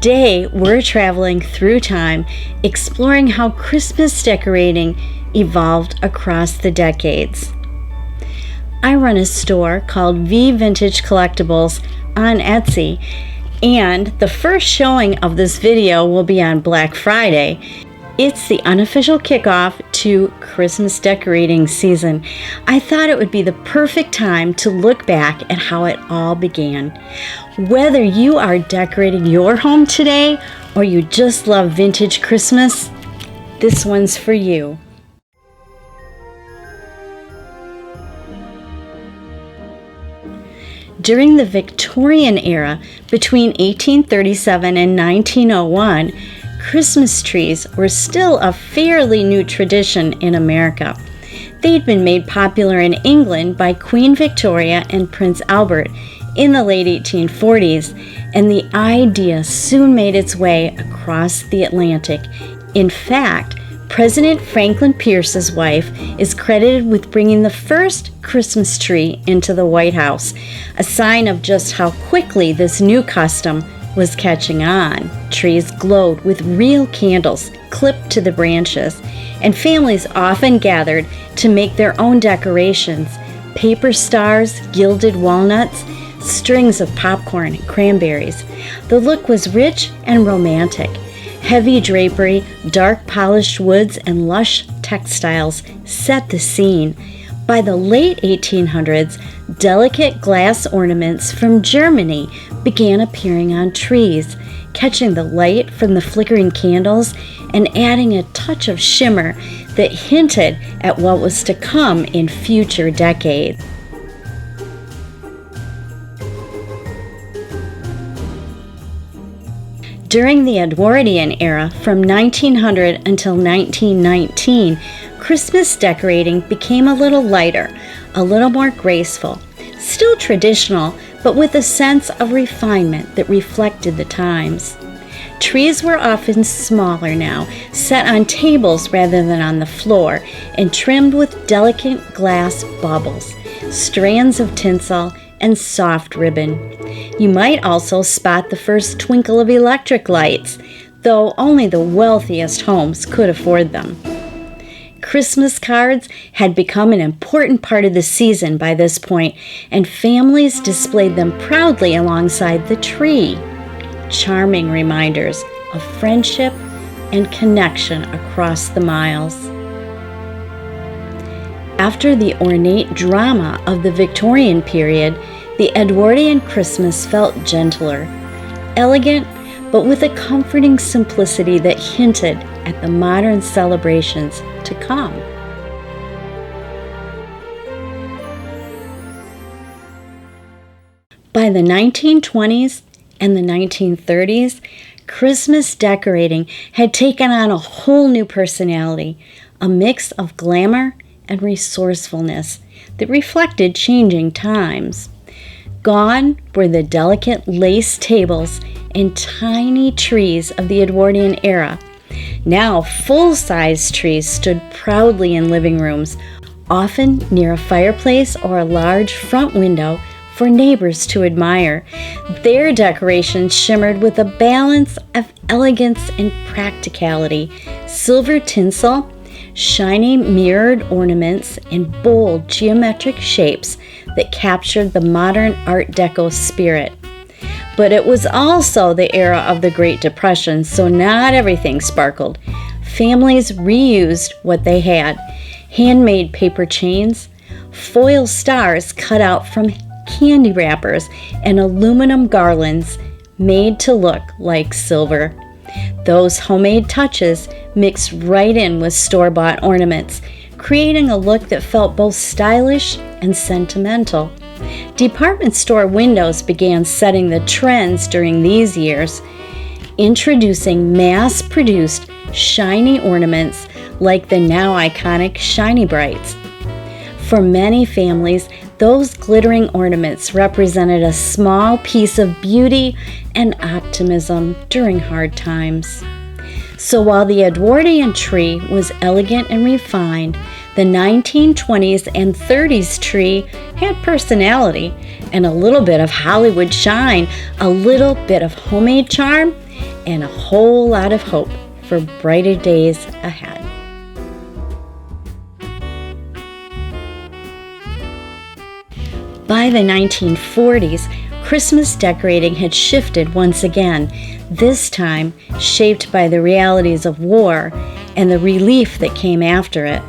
Today, we're traveling through time, exploring how Christmas decorating evolved across the decades. I run a store called V Vintage Collectibles on Etsy, and the first showing of this video will be on Black Friday. It's the unofficial kickoff to Christmas decorating season. I thought it would be the perfect time to look back at how it all began. Whether you are decorating your home today or you just love vintage Christmas, this one's for you. During the Victorian era, between 1837 and 1901, Christmas trees were still a fairly new tradition in America. They'd been made popular in England by Queen Victoria and Prince Albert in the late 1840s, and the idea soon made its way across the Atlantic. In fact, President Franklin Pierce's wife is credited with bringing the first Christmas tree into the White House, a sign of just how quickly this new custom was catching on. Trees glowed with real candles clipped to the branches, and families often gathered to make their own decorations: paper stars, gilded walnuts, strings of popcorn and cranberries. The look was rich and romantic. Heavy drapery, dark polished woods, and lush textiles set the scene. By the late 1800s, delicate glass ornaments from Germany began appearing on trees, catching the light from the flickering candles and adding a touch of shimmer that hinted at what was to come in future decades. During the Edwardian era, from 1900 until 1919, Christmas decorating became a little lighter, a little more graceful, still traditional, but with a sense of refinement that reflected the times. Trees were often smaller now, set on tables rather than on the floor, and trimmed with delicate glass baubles, strands of tinsel, and soft ribbon. You might also spot the first twinkle of electric lights, though only the wealthiest homes could afford them. Christmas cards had become an important part of the season by this point, and families displayed them proudly alongside the tree. Charming reminders of friendship and connection across the miles. After the ornate drama of the Victorian period, the Edwardian Christmas felt gentler, elegant, but with a comforting simplicity that hinted at the modern celebrations to come. By the 1920s and the 1930s, Christmas decorating had taken on a whole new personality, a mix of glamour and resourcefulness that reflected changing times. Gone were the delicate lace tables and tiny trees of the Edwardian era. Now, full-size trees stood proudly in living rooms, often near a fireplace or a large front window for neighbors to admire. Their decorations shimmered with a balance of elegance and practicality. Silver tinsel, shiny mirrored ornaments, and bold geometric shapes that captured the modern Art Deco spirit. But it was also the era of the Great Depression, so not everything sparkled. Families reused what they had: handmade paper chains, foil stars cut out from candy wrappers, and aluminum garlands made to look like silver. Those homemade touches mixed right in with store-bought ornaments, creating a look that felt both stylish and sentimental. Department store windows began setting the trends during these years, introducing mass-produced shiny ornaments like the now iconic Shiny Brights. For many families, those glittering ornaments represented a small piece of beauty and optimism during hard times. So while the Edwardian tree was elegant and refined, the 1920s and 30s tree had personality and a little bit of Hollywood shine, a little bit of homemade charm, and a whole lot of hope for brighter days ahead. By the 1940s, Christmas decorating had shifted once again, this time shaped by the realities of war and the relief that came after it.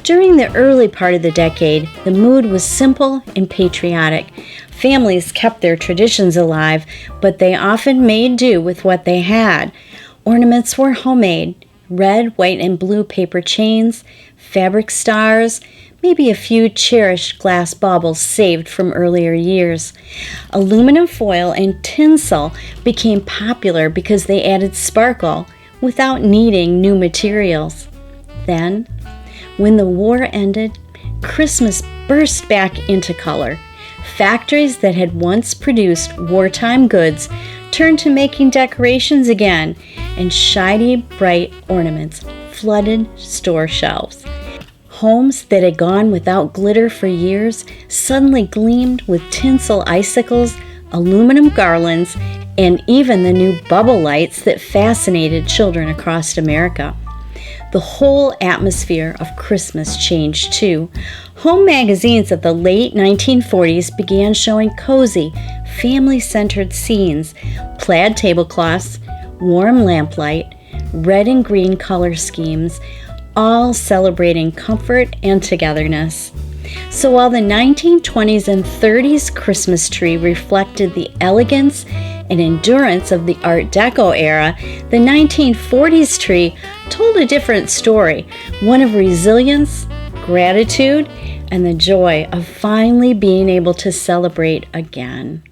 During the early part of the decade, the mood was simple and patriotic. Families kept their traditions alive, but they often made do with what they had. Ornaments were homemade: red, white, and blue paper chains, fabric stars, maybe a few cherished glass baubles saved from earlier years. Aluminum foil and tinsel became popular because they added sparkle without needing new materials. Then, when the war ended, Christmas burst back into color. Factories that had once produced wartime goods turned to making decorations again, and shiny, bright ornaments flooded store shelves. Homes that had gone without glitter for years suddenly gleamed with tinsel icicles, aluminum garlands, and even the new bubble lights that fascinated children across America. The whole atmosphere of Christmas changed too. Home magazines of the late 1940s began showing cozy, family-centered scenes, plaid tablecloths, warm lamplight, red and green color schemes, all celebrating comfort and togetherness. So while the 1920s and 30s Christmas tree reflected the elegance and endurance of the Art Deco era, the 1940s tree told a different story, one of resilience, gratitude, and the joy of finally being able to celebrate again.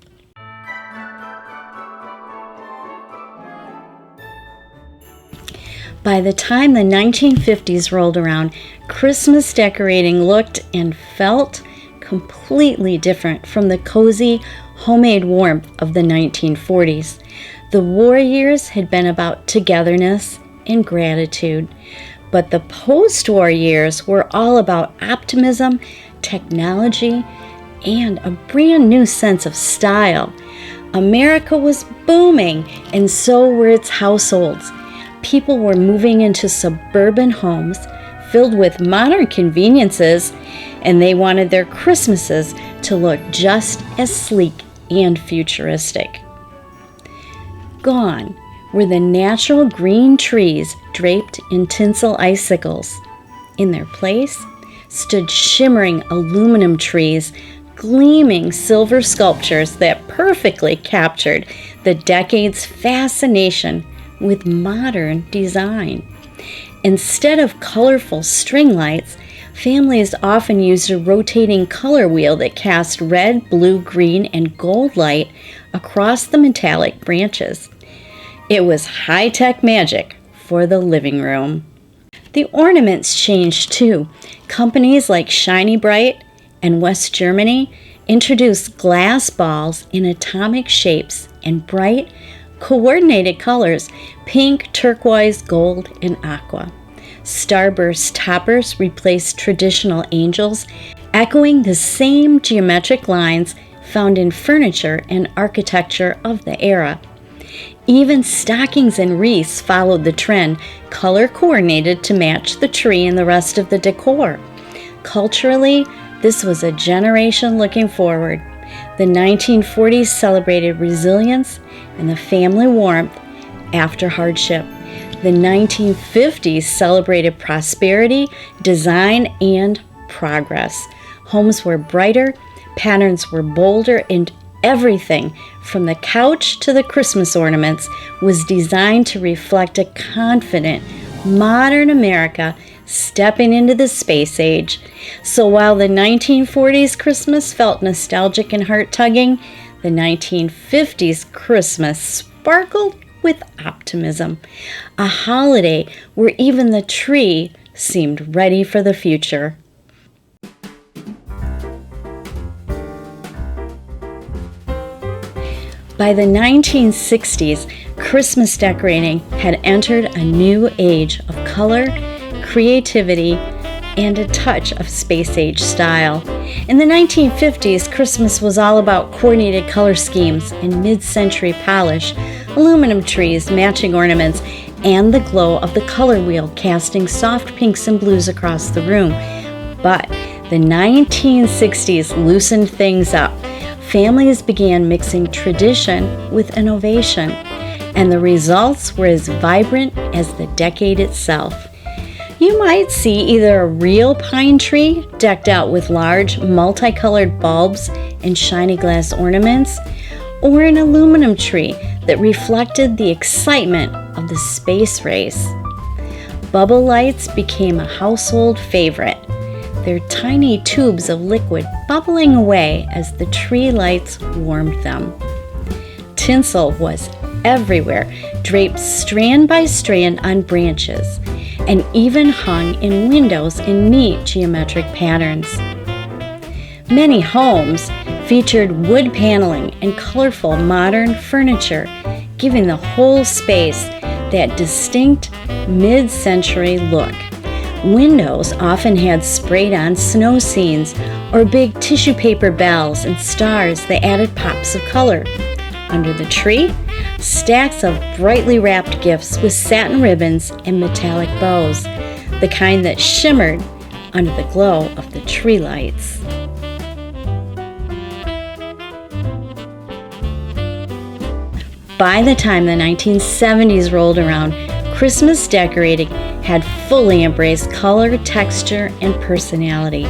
By the time the 1950s rolled around, Christmas decorating looked and felt completely different from the cozy, homemade warmth of the 1940s. The war years had been about togetherness and gratitude, but the post-war years were all about optimism, technology, and a brand new sense of style. America was booming, and so were its households. People were moving into suburban homes filled with modern conveniences, and they wanted their Christmases to look just as sleek and futuristic. Gone were the natural green trees draped in tinsel icicles. In their place stood shimmering aluminum trees, gleaming silver sculptures that perfectly captured the decade's fascination with modern design. Instead of colorful string lights, families often used a rotating color wheel that cast red, blue, green, and gold light across the metallic branches. It was high-tech magic for the living room. The ornaments changed too. Companies like Shiny Bright and West Germany introduced glass balls in atomic shapes and bright, coordinated colors: pink, turquoise, gold, and aqua. Starburst toppers replaced traditional angels, echoing the same geometric lines found in furniture and architecture of the era. Even stockings and wreaths followed the trend, color coordinated to match the tree and the rest of the decor. Culturally, this was a generation looking forward. The 1940s celebrated resilience and the family warmth after hardship. The 1950s celebrated prosperity, design, and progress. Homes were brighter, patterns were bolder, and everything from the couch to the Christmas ornaments was designed to reflect a confident, modern America stepping into the space age. So while the 1940s Christmas felt nostalgic and heart-tugging, the 1950s Christmas sparkled with optimism. A holiday where even the tree seemed ready for the future. By the 1960s, Christmas decorating had entered a new age of color, creativity, and a touch of space-age style. In the 1950s, Christmas was all about coordinated color schemes and mid-century polish. aluminum trees, matching ornaments, and the glow of the color wheel casting soft pinks and blues across the room. But the 1960s loosened things up. Families began mixing tradition with innovation, and the results were as vibrant as the decade itself. You might see either a real pine tree decked out with large, multicolored bulbs and shiny glass ornaments, or an aluminum tree that reflected the excitement of the space race. Bubble lights became a household favorite, their tiny tubes of liquid bubbling away as the tree lights warmed them. Tinsel was everywhere, draped strand by strand on branches, and even hung in windows in neat geometric patterns. Many homes featured wood paneling and colorful modern furniture, giving the whole space that distinct mid-century look. Windows often had sprayed-on snow scenes or big tissue paper bells and stars that added pops of color. Under the tree, stacks of brightly wrapped gifts with satin ribbons and metallic bows, the kind that shimmered under the glow of the tree lights. By the time the 1970s rolled around, Christmas decorating had fully embraced color, texture, and personality.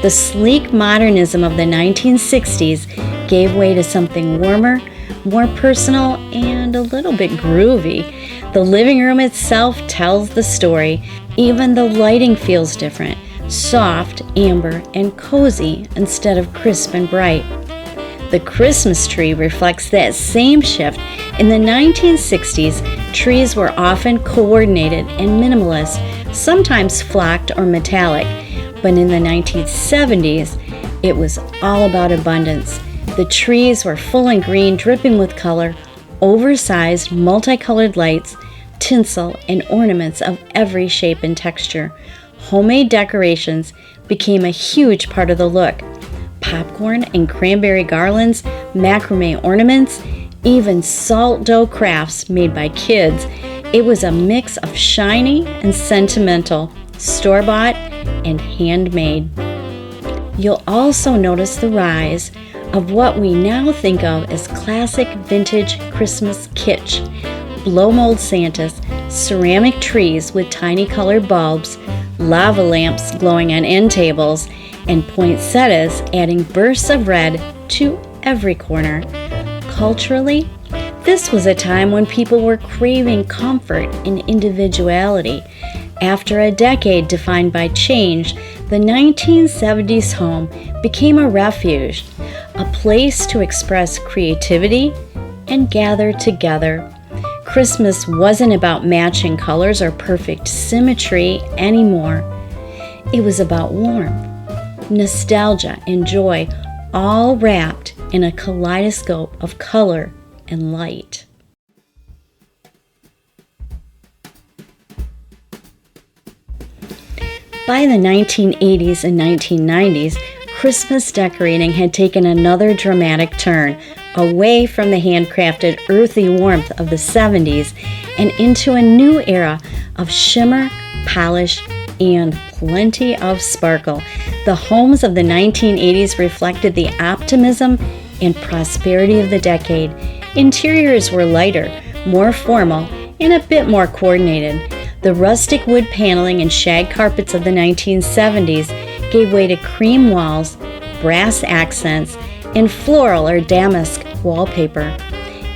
The sleek modernism of the 1960s gave way to something warmer, more personal, and a little bit groovy. The living room itself tells the story. Even the lighting feels different, soft, amber, and cozy instead of crisp and bright. The Christmas tree reflects that same shift. In the 1960s, trees were often coordinated and minimalist, sometimes flocked or metallic. But in the 1970s, it was all about abundance. The trees were full and green, dripping with color, oversized, multicolored lights, tinsel, and ornaments of every shape and texture. Homemade decorations became a huge part of the look. Popcorn and cranberry garlands, macrame ornaments, even salt dough crafts made by kids. It was a mix of shiny and sentimental, store-bought and handmade. You'll also notice the rise of what we now think of as classic vintage Christmas kitsch. Blow mold Santas, ceramic trees with tiny colored bulbs, lava lamps glowing on end tables, and poinsettias adding bursts of red to every corner. Culturally, this was a time when people were craving comfort and individuality. After a decade defined by change, the 1970s home became a refuge, a place to express creativity and gather together. Christmas wasn't about matching colors or perfect symmetry anymore. It was about warmth, nostalgia, and joy, all wrapped in a kaleidoscope of color and light. By the 1980s and 1990s, Christmas decorating had taken another dramatic turn, away from the handcrafted, earthy warmth of the 70s and into a new era of shimmer, polish, and plenty of sparkle. The homes of the 1980s reflected the optimism and prosperity of the decade. Interiors were lighter, more formal, and a bit more coordinated. The rustic wood paneling and shag carpets of the 1970s gave way to cream walls, brass accents, and floral or damask wallpaper.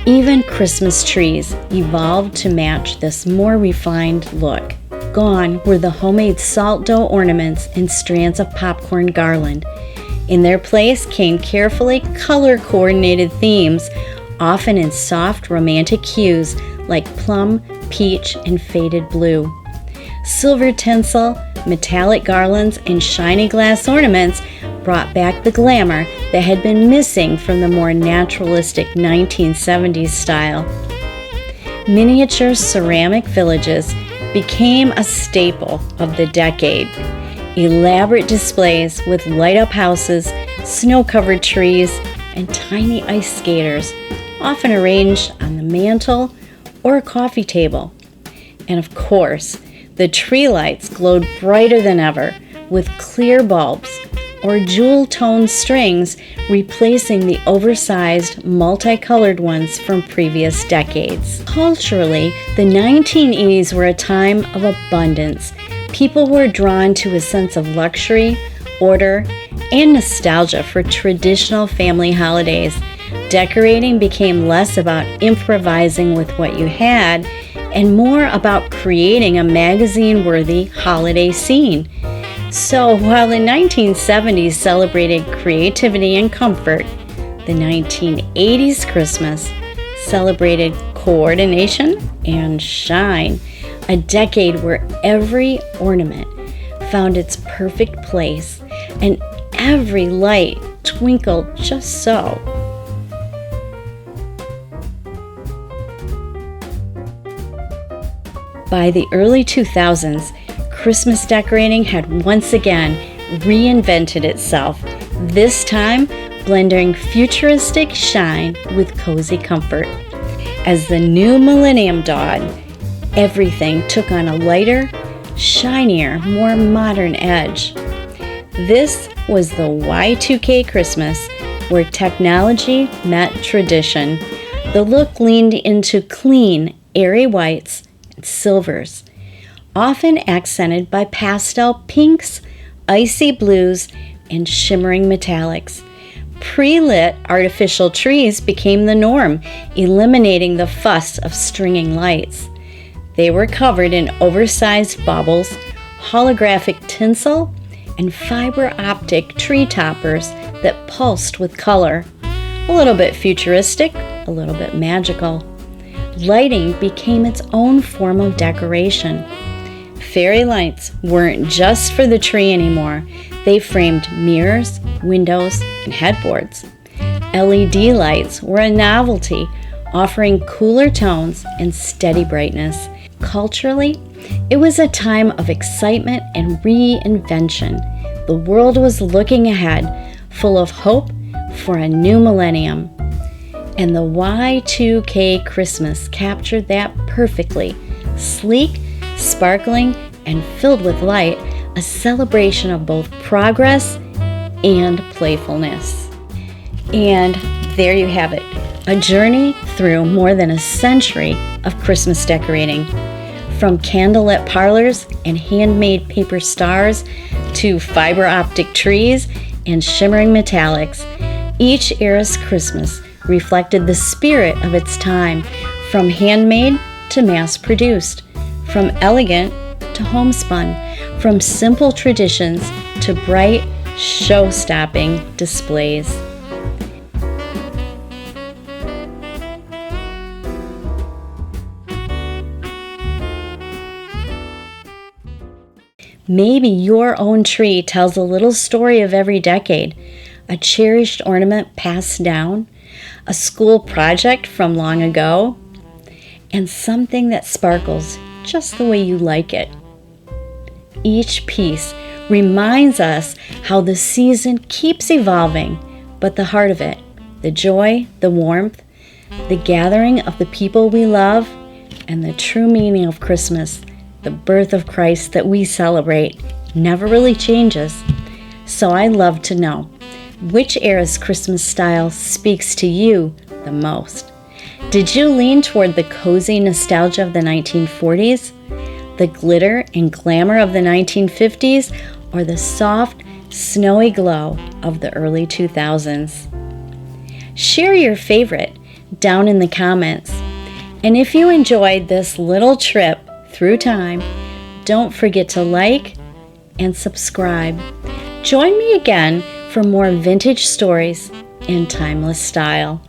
Even Christmas trees evolved to match this more refined look. Gone were the homemade salt dough ornaments and strands of popcorn garland. In their place came carefully color-coordinated themes, often in soft romantic hues like plum, peach, and faded blue. Silver tinsel, metallic garlands, and shiny glass ornaments brought back the glamour that had been missing from the more naturalistic 1970s style. Miniature ceramic villages became a staple of the decade. Elaborate displays with light-up houses, snow-covered trees, and tiny ice skaters, often arranged on the mantle or a coffee table. And of course, the tree lights glowed brighter than ever with clear bulbs or jewel-toned strings replacing the oversized, multicolored ones from previous decades. Culturally, the 1980s were a time of abundance. People were drawn to a sense of luxury, order, and nostalgia for traditional family holidays. Decorating became less about improvising with what you had and more about creating a magazine-worthy holiday scene. So while the 1970s celebrated creativity and comfort, the 1980s Christmas celebrated coordination and shine, a decade where every ornament found its perfect place and every light twinkled just so. By the early 2000s, Christmas decorating had once again reinvented itself, this time blending futuristic shine with cozy comfort. As the new millennium dawned, everything took on a lighter, shinier, more modern edge. This was the Y2K Christmas, where technology met tradition. The look leaned into clean, airy whites and silvers, often accented by pastel pinks, icy blues, and shimmering metallics. Pre-lit artificial trees became the norm, eliminating the fuss of stringing lights. They were covered in oversized baubles, holographic tinsel, and fiber optic tree toppers that pulsed with color. A little bit futuristic, a little bit magical. Lighting became its own form of decoration. Fairy lights weren't just for the tree anymore. They framed mirrors, windows, and headboards. LED lights were a novelty, offering cooler tones and steady brightness. Culturally, it was a time of excitement and reinvention. The world was looking ahead, full of hope for a new millennium. And the Y2K Christmas captured that perfectly. Sleek, sparkling, and filled with light, a celebration of both progress and playfulness. And there you have it, a journey through more than a century of Christmas decorating. From candlelit parlors and handmade paper stars to fiber optic trees and shimmering metallics, each era's Christmas reflected the spirit of its time, from handmade to mass-produced, from elegant to homespun, from simple traditions to bright, show-stopping displays. Maybe your own tree tells a little story of every decade, a cherished ornament passed down, a school project from long ago, and something that sparkles just the way you like it. Each piece reminds us how the season keeps evolving, but the heart of it, the joy, the warmth, the gathering of the people we love, and the true meaning of Christmas, the birth of Christ that we celebrate, never really changes. So I'd love to know, which era's Christmas style speaks to you the most? Did you lean toward the cozy nostalgia of the 1940s, the glitter and glamour of the 1950s, or the soft, snowy glow of the early 2000s? Share your favorite down in the comments. And if you enjoyed this little trip through time, don't forget to like and subscribe. Join me again for more vintage stories and timeless style.